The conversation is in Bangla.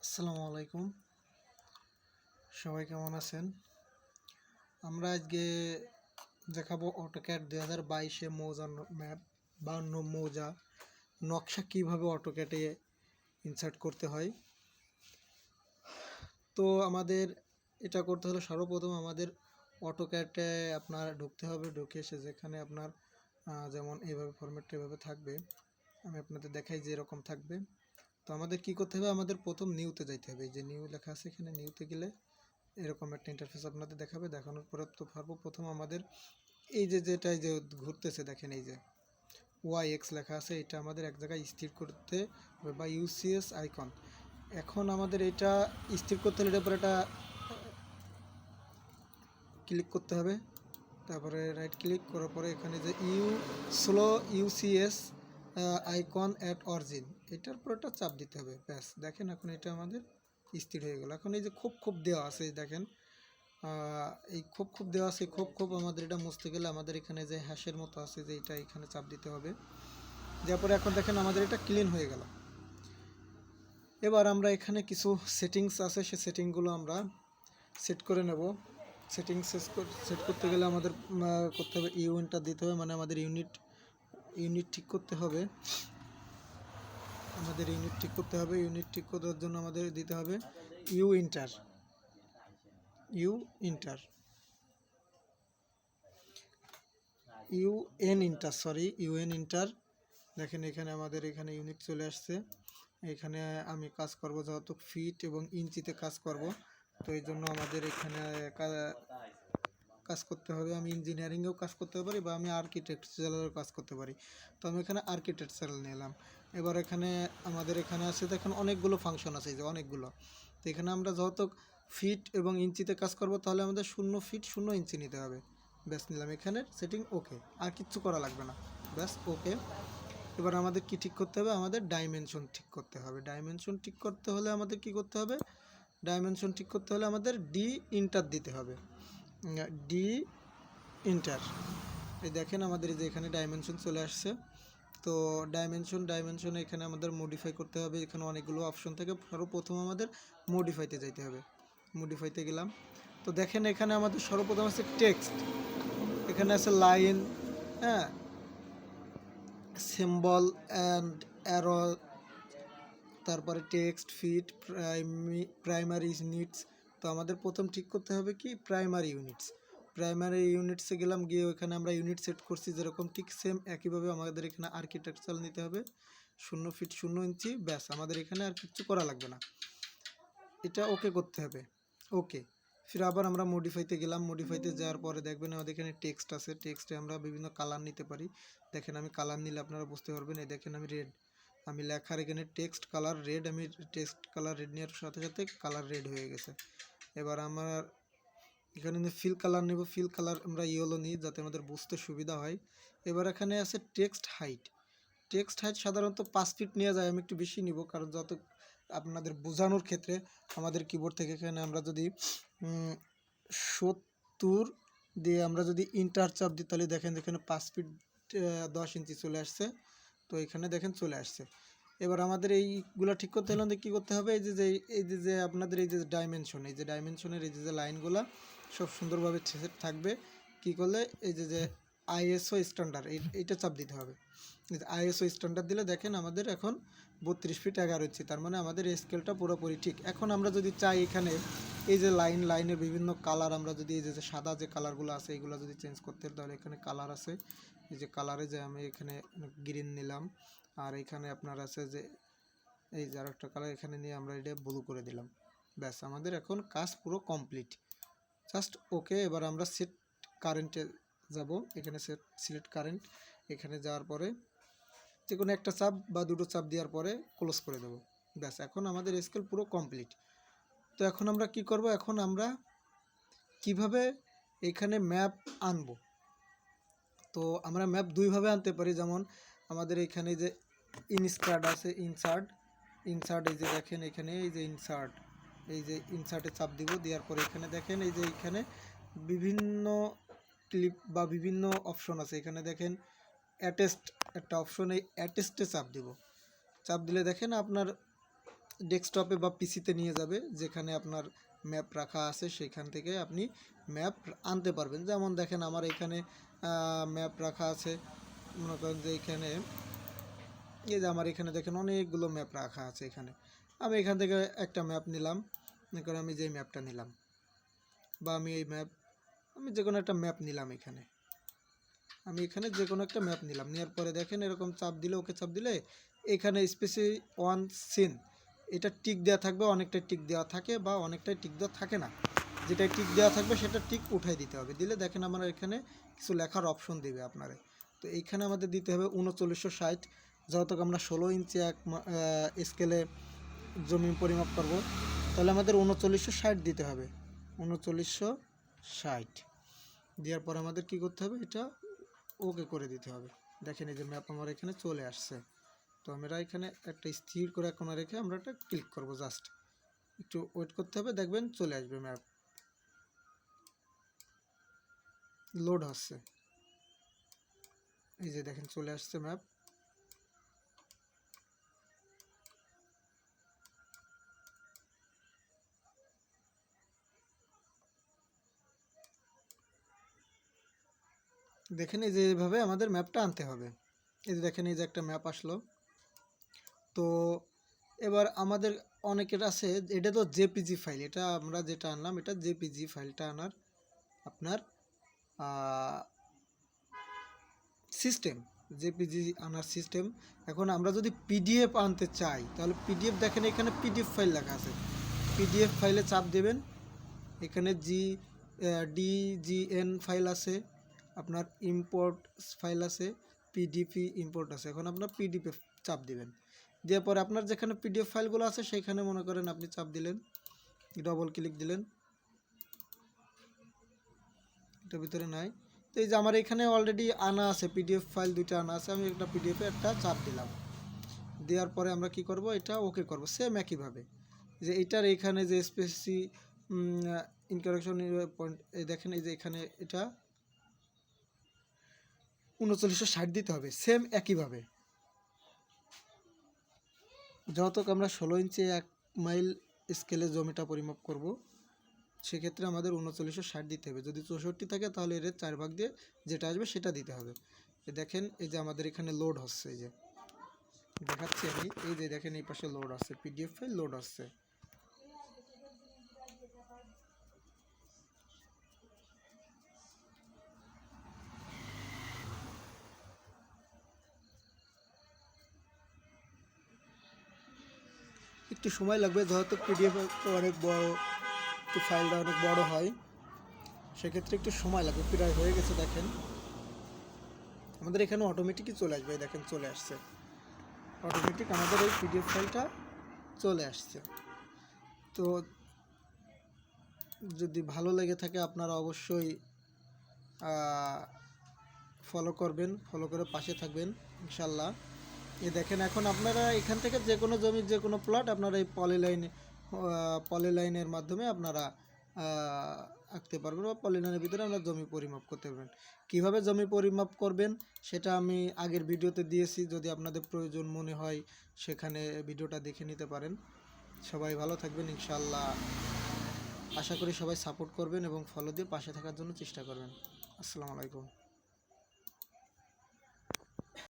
আসসালামু আলাইকুম, সবাই কেমন আছেন? আমরা আজকে দেখাবো অটোক্যাড 2022-এ মৌজা ম্যাপ বা মৌজা নকশা কিভাবে অটোক্যাডে ইনসার্ট করতে হয়। তো আমাদের এটা করতে হলে সর্বপ্রথম আমাদের অটোক্যাডে আপনার ঢুকতে হবে। ঢুকে এসে যেখানে আপনার যেমন এইভাবে ফরম্যাটটা এভাবে থাকবে, আমি আপনাদের দেখাই যে এরকম থাকবে। তো আমাদের কি করতে হবে, আমাদের প্রথম নিউতে যাইতে হবে। এই যে নিউ লেখা আছে, এখানে নিউতে গেলে এরকম একটা ইন্টারফেস আপনাদের দেখাবে। দেখানোর পরে তো সর্বপ্রথম আমাদের এই যে যেটা যে ঘুরতেছে দেখেন, এই যে ওয়াই এক্স লেখা আছে, এটা আমাদের এক জায়গায় স্থির করতে হবে বা ইউসিএস আইকন। এখন আমাদের এটা স্থির করতে হলে এটার পরে এটা ক্লিক করতে হবে। তারপরে রাইট ক্লিক করার পরে এখানে যে slow UCS icon at origin, এটার পর একটা চাপ দিতে হবে। ব্যাস দেখেন এখন এটা আমাদের স্থির হয়ে গেল। এখন এই যে খোপ দেওয়া আছে দেখেন, এই খোপ দেওয়া আছে, খোপ আমাদের এটা মুছতে গেলে আমাদের এখানে যে হ্যাশের মতো আছে যে এটা এখানে চাপ দিতে হবে। যার পরে এখন দেখেন আমাদের এটা ক্লিন হয়ে গেল। এবার আমরা এখানে কিছু সেটিংস আছে, সেই সেটিংগুলো আমরা সেট করে নেব। সেটিংস সেট করতে গেলে আমাদের করতে হবে ইউনিটটা দিতে হবে, মানে আমাদের ইউনিট ঠিক করতে হবে। ইউনিট ঠিক করার জন্য আমাদের দিতে হবে ইউএন ইন্টার। দেখেন এখানে আমাদের এখানে ইউনিট চলে আসছে। এখানে আমি কাজ করব যেহেতু ফিট এবং ইঞ্চিতে কাজ করব, তো এই জন্য আমাদের এখানে কাজ করতে হবে। আমি ইঞ্জিনিয়ারিংয়েও কাজ করতে পারি বা আমি আর্কিটেকচারালেও কাজ করতে পারি। তো আমি এখানে আর্কিটেকচারাল নিলাম। এবার এখানে আমাদের এখানে আছে দেখেন অনেকগুলো ফাংশন আছে, যে অনেকগুলো। তো এখানে আমরা যেহেতু ফিট এবং ইঞ্চিতে কাজ করব, তাহলে আমাদের 0 ফিট 0 ইঞ্চি নিতে হবে। ব্যাস নিলাম, এখানে সেটিং ওকে, আর কিচ্ছু করা লাগবে না। ব্যাস ওকে। এবার আমাদের কি ঠিক করতে হবে, আমাদের ডাইমেনশন ঠিক করতে হবে। ডাইমেনশন ঠিক করতে হলে আমাদের কি করতে হবে, আমাদের ডি ইন্টার দিতে হবে। ডি ইন্টার, এই দেখেন আমাদের এই যে এখানে ডাইমেনশন চলে আসছে। তো ডাইমেনশন এখানে আমাদের মডিফাই করতে হবে। এখানে অনেকগুলো অপশন থাকে, সর্বপ্রথম আমাদের মডিফাইতে যাইতে হবে। মডিফাইতে গেলাম, তো দেখেন এখানে আমাদের সর্বপ্রথম আছে টেক্সট, এখানে আছে লাইন, হ্যাঁ, সিম্বল অ্যান্ড অ্যারো, তারপরে টেক্সট ফিট, প্রাইমারি ইউনিটস। তো আমাদের প্রথম ঠিক করতে হবে কি প্রাইমারি ইউনিটসে গেলাম, গিয়ে ওখানে আমরা ইউনিট সেট করছি যেরকম, ঠিক সেম একইভাবে আমাদের এখানে আর্কিটেকচারাল নিতে হবে 0 ফিট 0 ইঞ্চি। ব্যাস আমাদের এখানে আর কিছু করা লাগবে না, এটা ওকে করতে হবে। ওকে, ফির আবার আমরা মডিফাইতে গেলাম। মডিফাইতে যাওয়ার পরে দেখবেন আমাদের এখানে টেক্সট আছে, টেক্সটে আমরা বিভিন্ন কালার নিতে পারি। দেখেন আমি কালার নিলে আপনারা বুঝতে পারবেন, এই দেখেন আমি রেড, আমি লেখার এখানে টেক্সট কালার রেড, আমি টেক্সট কালার রেড নেওয়ার সাথে সাথে কালার রেড হয়ে গেছে। এবার আমার এখানে ফিল কালার নেব, ফিল কালার আমরা ইয়েলো নিই যাতে আমাদের বুঝতে সুবিধা হয়। এবার এখানে আছে টেক্সট হাইট সাধারণত 5 ফিট নেওয়া যায়, আমি একটু বেশি নিব কারণ যত আপনাদের বোঝানোর ক্ষেত্রে আমাদের কিবোর্ড থেকে এখানে আমরা যদি 70 দিয়ে আমরা যদি ইন্টার চাপ দিই, তাহলে দেখেন এখানে 5 ফিট 10 ইঞ্চি চলে আসছে। তো এখানে দেখেন চলে আসছে। এবার আমাদের এইগুলো ঠিক করতে হলে কী করতে হবে, এই যে আপনাদের এই যে ডাইমেনশনের এই যে লাইনগুলো সব সুন্দরভাবে সেট থাকবে। কি করলে এই যে আইএসও স্ট্যান্ডার্ড, এইটা চাপ দিতে হবে। আইএসও স্ট্যান্ডার্ড দিলে দেখেন আমাদের এখন 32 ফিট 11 ইঞ্চি, তার মানে আমাদের স্কেলটা পুরোপুরি ঠিক। এখন আমরা যদি চাই এখানে এই যে লাইনের বিভিন্ন কালার, আমরা যদি এই যে সাদা যে কালারগুলো আছে এইগুলো যদি চেঞ্জ করতে, তাহলে এখানে কালার আছে, এই যে কালারে যে আমি এখানে গ্রিন নিলাম, আর এখানে আপনার আছে যে এই যে আরেকটা কালার এখানে নিয়ে আমরা এটা ব্লু করে দিলাম। ব্যাস আমাদের এখন কাজ পুরো কমপ্লিট, জাস্ট ওকে। এবার আমরা সেট কারেন্টে যাব, এখানে সিলেক্ট কারেন্ট, এখানে যাওয়ার পরে যে কোনো একটা চাপ বা দুটো চাপ দেওয়ার পরে ক্লোজ করে দেবো। ব্যাস এখন আমাদের স্কেল পুরো কমপ্লিট। তো এখন আমরা কি করব, এখন আমরা কিভাবে এখানে ম্যাপ আনব। তো আমরা ম্যাপ দুইভাবে আনতে পারি, যেমন আমাদের এখানে যে ইনসার্ট আছে, ইনসার্ট এই যে দেখেন এখানে এই যে ইনসার্টে চাপ দিব, দেওয়ার পরে এখানে দেখেন এই যে এখানে বিভিন্ন ক্লিপ বা বিভিন্ন অপশন আছে। এখানে দেখেন অ্যাটেস্ট একটা অপশন, এই অ্যাটেস্টে চাপ দিব। চাপ দিলে দেখেন আপনার ডেস্কটপে বা পিসিতে নিয়ে যাবে, যেখানে আপনার ম্যাপ রাখা আছে সেখান থেকে আপনি ম্যাপ আনতে পারবেন। যেমন দেখেন আমার এখানে ম্যাপ রাখা আছে, মনে করেন যে এখানে এই যে আমার এখানে দেখেন অনেকগুলো ম্যাপ রাখা আছে। এখানে আমি এখান থেকে একটা ম্যাপ নিলাম, মনে করেন আমি যেই ম্যাপটা নিলাম, বা আমি এই ম্যাপ, আমি যে কোনো একটা ম্যাপ নিলাম, আমি এখানে যে কোনো একটা ম্যাপ নিলাম, নেওয়ার পরে দেখেন এরকম চাপ দিলে, ওকে চাপ দিলে এখানে স্পেসিফিক ওয়ান সিন এটা টিক দেওয়া থাকবে, অনেকটাই টিক দেওয়া থাকে বা অনেকটাই টিক দেওয়া থাকে না। যেটা টিক দেওয়া থাকবে সেটা টিক উঠাই দিতে হবে। দিলে দেখেন আমরা এখানে কিছু লেখার অপশন দিবে আপনারে। তো এইখানে আমাদের দিতে হবে 3960, যত আমরা 16 ইঞ্চি এক স্কেলে জমি পরিমাপ করব, তাহলে আমাদের 3960 দিতে হবে। 3960 দেওয়ার পর আমাদের কি করতে হবে, এটা ওকে করে দিতে হবে। দেখেন এই যে ম্যাপ আমার এখানে চলে আসছে। তো আমরা এখানে একটা স্থির করে কোণা রেখে আমরা এটা ক্লিক করব, জাস্ট একটু ওয়েট করতে হবে, দেখবেন চলে আসবে ম্যাপ। লোড হচ্ছে, এই যে দেখেন চলে আসছে ম্যাপ। দেখেন এই যে এইভাবে আমাদের ম্যাপটা আনতে হবে। এই যে দেখেন এই যে একটা ম্যাপ আসলো। তো এবার আমাদের অনেকের আছে, এটা তো জেপিজি ফাইল, এটা আমরা যেটা আনলাম এটা জেপিজি ফাইলটা আনার আপনার সিস্টেম, জেপিজি আনার সিস্টেম। এখন আমরা যদি পিডিএফ আনতে চাই, তাহলে পিডিএফ দেখেন এখানে পিডিএফ ফাইল লেখা আছে, পিডিএফ ফাইলে চাপ দেবেন। এখানে ডিজিএন ফাইল আছে, আপনার ইম্পোর্ট ফাইল আছে, পিডিপি ইম্পোর্ট আছে। এখন আপনার পিডিএফ চাপ দিবেন, দেওয়ার পরে আপনার যেখানে পিডিএফ ফাইলগুলো আছে সেইখানে মনে করেন আপনি চাপ দিলেন, ডবল ক্লিক দিলেন, এটার ভিতরে নাই। তো এই যে আমার এখানে অলরেডি আনা আছে, পিডিএফ ফাইল দুইটা আনা আছে, আমি একটা পিডিএফে একটা চাপ দিলাম। দেওয়ার পরে আমরা কি করব, এটা ওকে করব সেম একইভাবে। যে এটার এখানে যে স্পেসি ইনকারেকশন পয়েন্ট, এই দেখেন এই যে এখানে এটা 3960 দিতে হবে সেম একইভাবে। যত আমরা 16 ইঞ্চি 1 মাইল স্কেলে জমিটা পরিমাপ করব, সেক্ষেত্রে আমাদের 3960 দিতে হবে। যদি 64 থাকে তাহলে এর 4 ভাগ দিয়ে যেটা আসবে সেটা দিতে হবে। দেখেন এই যে আমাদের এখানে লোড হচ্ছে, এই যে দেখাচ্ছি আমি, এই যে দেখেন এই পাশে লোড আছে, পিডিএফ ফাইল লোড হচ্ছে। একটু সময় লাগবে, যেহেতু পিডিএফ অনেক বড়, একটু ফাইলটা অনেক বড় হয়, সেক্ষেত্রে একটু সময় লাগবে। প্রায় হয়ে গেছে, দেখেন আমাদের এখানে অটোমেটিকই চলে আসবে, দেখেন চলে আসছে অটোমেটিক, আমাদের এই পিডিএফ ফাইলটা চলে আসছে। তো যদি ভালো লেগে থাকে আপনারা অবশ্যই ফলো করবেন, ফলো করে পাশে থাকবেন ইনশাল্লাহ। দেখেন এখন আপনারা এখান থেকে যে কোনো জমির যে কোনো প্লট আপনারা এই পলিলাইনের মাধ্যমে আপনারা আঁকতে পারবেন, বা পলিলাইনের ভিতরে আমরা জমি পরিমাপ করতে পারবেন। কীভাবে জমি পরিমাপ করবেন সেটা আমি আগের ভিডিওতে দিয়েছি, যদি আপনাদের প্রয়োজন মনে হয় সেখানে ভিডিওটা দেখে নিতে পারেন। সবাই ভালো থাকবেন ইনশাল্লাহ, আশা করি সবাই সাপোর্ট করবেন এবং ফলো দিয়ে পাশে থাকার জন্য চেষ্টা করবেন। আসসালামু আলাইকুম।